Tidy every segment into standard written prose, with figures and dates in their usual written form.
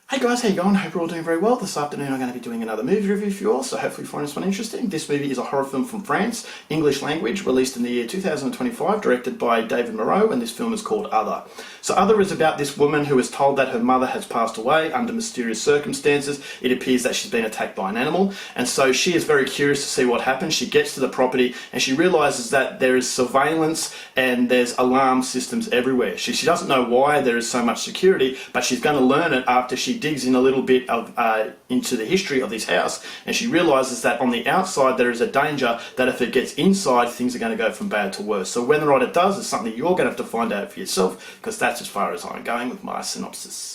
Hey guys, how you going? Hope you're all doing very well. This afternoon I'm going to be doing another movie review for you all, so hopefully you find this one interesting. This movie is a horror film from France, English language, released in the year 2025, directed by David Moreau, and this film is called Other. So Other is about this woman who is told that her mother has passed away under mysterious circumstances. It appears that she's been attacked by an animal, and so she is very curious to see what happens. She gets to the property and she realises that there is surveillance and there's alarm systems everywhere. She doesn't know why there is so much security, but she's going to learn it after she digs in a little bit of into the history of this house, and she realises that on the outside there is a danger that if it gets inside, things are going to go from bad to worse. So whether or not it does is something you're going to have to find out for yourself, because that's as far as I'm going with my synopsis.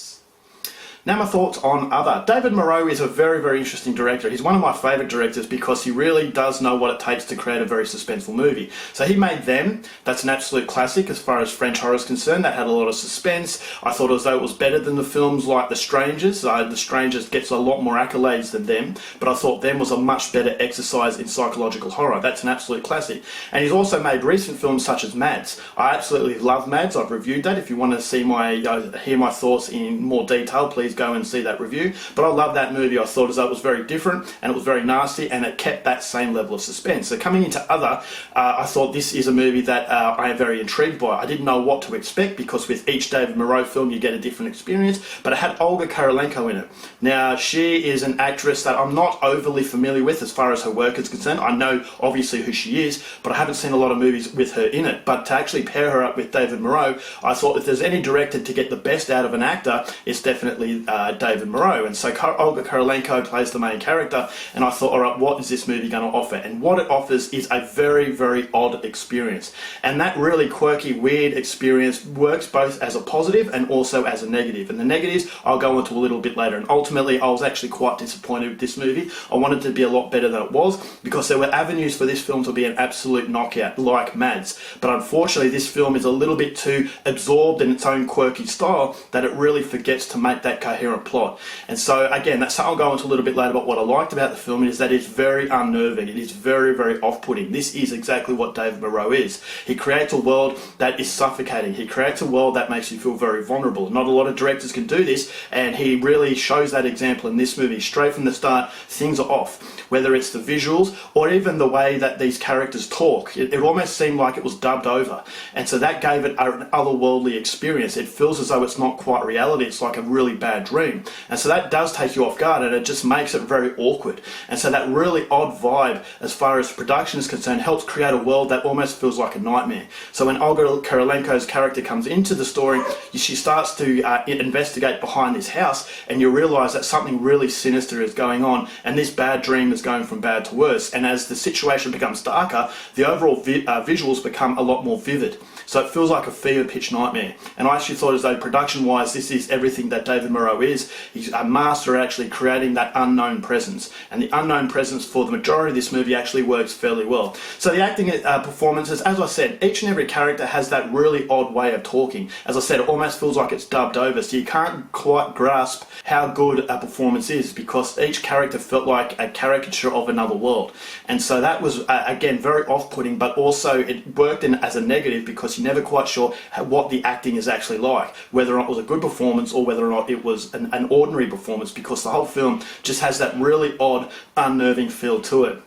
Now my thoughts on Other. David Moreau is a very, very interesting director. He's one of my favourite directors because he really does know what it takes to create a very suspenseful movie. So he made Them. That's an absolute classic as far as French horror is concerned. That had a lot of suspense. I thought as though it was better than the films like The Strangers. The Strangers gets a lot more accolades than Them, but I thought Them was a much better exercise in psychological horror. That's an absolute classic. And he's also made recent films such as Mads. I absolutely love Mads. I've reviewed that. If you want to see hear my thoughts in more detail, please go and see that review. But I love that movie. I thought as though it was very different and it was very nasty, and it kept that same level of suspense. So coming into Other, I thought this is a movie that I am very intrigued by. I didn't know what to expect because with each David Moreau film you get a different experience, but it had Olga Kurylenko in it. Now she is an actress that I'm not overly familiar with as far as her work is concerned. I know obviously who she is, but I haven't seen a lot of movies with her in it. But to actually pair her up with David Moreau, I thought if there's any director to get the best out of an actor, it's definitely David Moreau. And so Olga Kurylenko plays the main character, and I thought, alright, what is this movie going to offer? And what it offers is a very, very odd experience. And that really quirky, weird experience works both as a positive and also as a negative. And the negatives I'll go into a little bit later. And ultimately I was actually quite disappointed with this movie. I wanted it to be a lot better than it was, because there were avenues for this film to be an absolute knockout like Mads. But unfortunately this film is a little bit too absorbed in its own quirky style that it really forgets to make that coherent plot. And so again, that's something I'll go into a little bit later. But what I liked about the film is that it's very unnerving. It is very, very off-putting. This is exactly what David Moreau is. He creates a world that is suffocating. He creates a world that makes you feel very vulnerable. Not a lot of directors can do this, and he really shows that example in this movie. Straight from the start, things are off. Whether it's the visuals or even the way that these characters talk, it almost seemed like it was dubbed over. And so that gave it an otherworldly experience. It feels as though it's not quite reality. It's like a really bad dream. And so that does take you off guard, and it just makes it very awkward. And so that really odd vibe as far as production is concerned helps create a world that almost feels like a nightmare. So when Olga Kurylenko's character comes into the story, she starts to investigate behind this house, and you realise that something really sinister is going on, and this bad dream is going from bad to worse. And as the situation becomes darker, the overall visuals become a lot more vivid. So it feels like a fever-pitch nightmare. And I actually thought as though production-wise, this is everything that David Moreau is. He's a master at actually creating that unknown presence. And the unknown presence for the majority of this movie actually works fairly well. So the acting performances, as I said, each and every character has that really odd way of talking. As I said, it almost feels like it's dubbed over, so you can't quite grasp how good a performance is, because each character felt like a caricature of another world. And so that was, again, very off-putting, but also it worked in as a negative because you're never quite sure what the acting is actually like, whether or not it was a good performance or whether or not it was an ordinary performance, because the whole film just has that really odd, unnerving feel to it.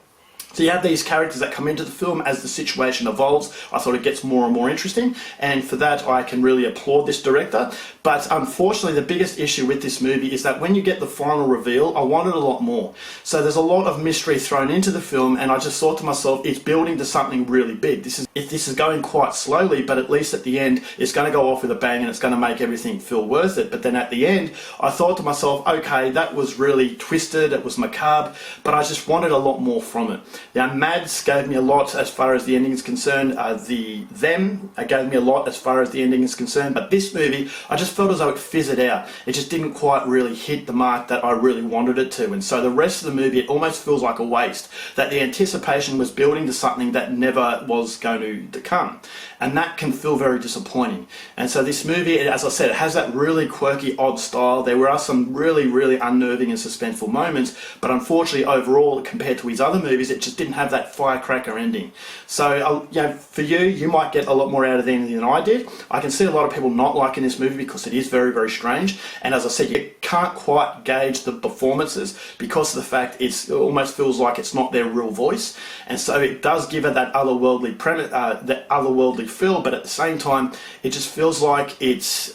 So you have these characters that come into the film as the situation evolves. I thought it gets more and more interesting, and for that I can really applaud this director. But unfortunately the biggest issue with this movie is that when you get the final reveal, I wanted a lot more. So there's a lot of mystery thrown into the film, and I just thought to myself, it's building to something really big. This is going quite slowly, but at least at the end it's going to go off with a bang and it's going to make everything feel worth it. But then at the end I thought to myself, okay, that was really twisted, it was macabre, but I just wanted a lot more from it. Now Mads gave me a lot as far as the ending is concerned. Them gave me a lot as far as the ending is concerned. But this movie, I just felt as though it fizzled out. It just didn't quite really hit the mark that I really wanted it to. And so the rest of the movie, it almost feels like a waste. That the anticipation was building to something that never was going to come. And that can feel very disappointing. And so this movie, as I said, it has that really quirky, odd style. There are some really, really unnerving and suspenseful moments. But unfortunately, overall, compared to his other movies, it just just didn't have that firecracker ending. So, for you might get a lot more out of the ending than I did. I can see a lot of people not liking this movie because it is very, very strange. And as I said, you can't quite gauge the performances because of the fact it almost feels like it's not their real voice. And so it does give it that otherworldly premise, that otherworldly feel, but at the same time, it just feels like it's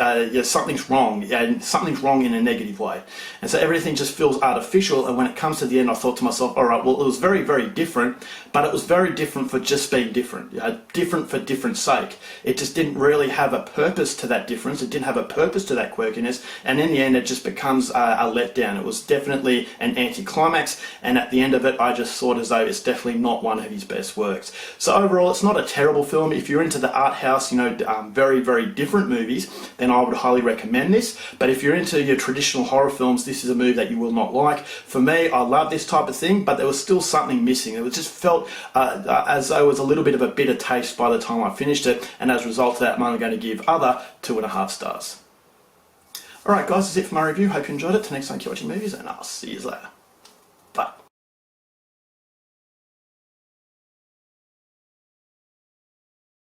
something's wrong, and something's wrong in a negative way. And so everything just feels artificial. And when it comes to the end, I thought to myself, all right, well, it was very, very different, but it was very different for just being different, different for different sake. It just didn't really have a purpose to that difference. It didn't have a purpose to that quirkiness. And in the end, it just becomes a letdown. It was definitely an anticlimax. And at the end of it, I just thought as though it's definitely not one of his best works. So overall, it's not a terrible film. If you're into the art house, very, very different movies, then I would highly recommend this. But if you're into your traditional horror films, this is a movie that you will not like. For me, I love this type of thing, but there was still something missing. It just felt as though it was a little bit of a bitter taste by the time I finished it, and as a result of that, I'm only going to give Other 2.5 stars. Alright guys, that's it for my review. Hope you enjoyed it. Till next time, keep watching movies, and I'll see you later.